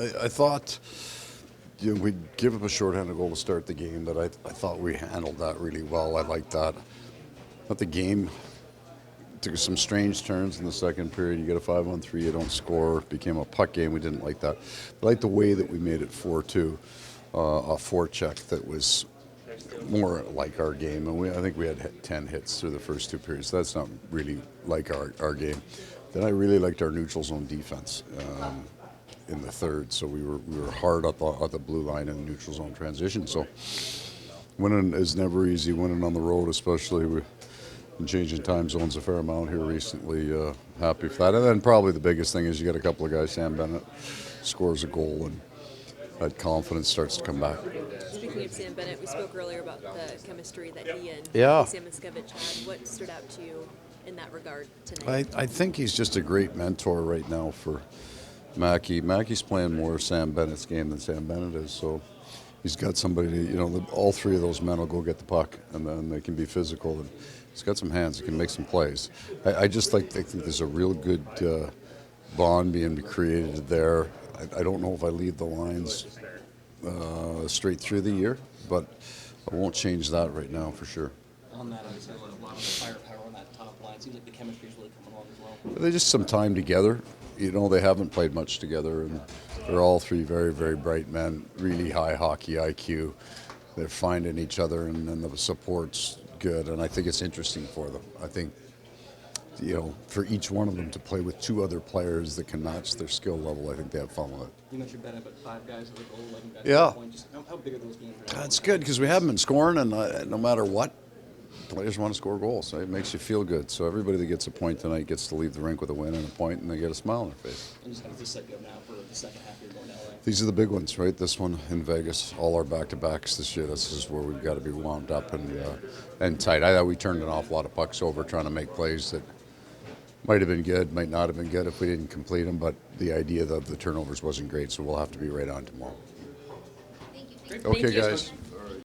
I thought we'd give up a shorthanded goal to start the game, but I thought we handled that really well. I liked that. But the game took some strange turns in the second period. You get a 5-on-3, you don't score. It became a puck game. We didn't like that. I liked the way that we made it 4-2, a forecheck that was more like our game. And I think we had 10 hits through the first two periods. So that's not really like our game. Then I really liked our neutral zone defense in the third. So we were hard at the blue line in the neutral zone transition. So winning is never easy. Winning on the road, especially. We've been changing time zones a fair amount here recently. Happy for that. And then probably the biggest thing is you got a couple of guys. Sam Bennett scores a goal, and that confidence starts to come back. Speaking of Sam Bennett, we spoke earlier about the chemistry that he and Sam Miskevich had. What stood out to you in that regard tonight? I think he's just a great mentor right now for Mackey. Mackey's playing more Sam Bennett's game than Sam Bennett is, so he's got somebody to, all three of those men will go get the puck, and then they can be physical, and he's got some hands. He can make some plays. I think there's a real good bond being created there. I don't know if I lead the lines straight through the year, but I won't change that right now for sure. On that, I would say a lot of the firepower on that top line. Seems like the chemistry is really coming along as well. They just some time together. They haven't played much together, and they're all three very, very bright men, really high hockey IQ. They're finding each other, and the support's good, and I think it's interesting for them. I think, for each one of them to play with two other players that can match their skill level, I think they have fun with it. You mentioned Bennett, but 5 guys with a goal, 11 guys yeah. at point. Just how big are those games? That's good because we haven't been scoring, and no matter what, players want to score goals. So it makes you feel good. So everybody that gets a point tonight gets to leave the rink with a win and a point, and they get a smile on their face. And just how does this set you up now for the second half? You're going to LA. These are the big ones, right? This one in Vegas, all our back-to-backs this year. This is where we've got to be wound up and tight. I thought we turned an awful lot of pucks over trying to make plays that might have been good, might not have been good if we didn't complete them, but the idea of the turnovers wasn't great, so we'll have to be right on tomorrow. Thank you. Okay, guys.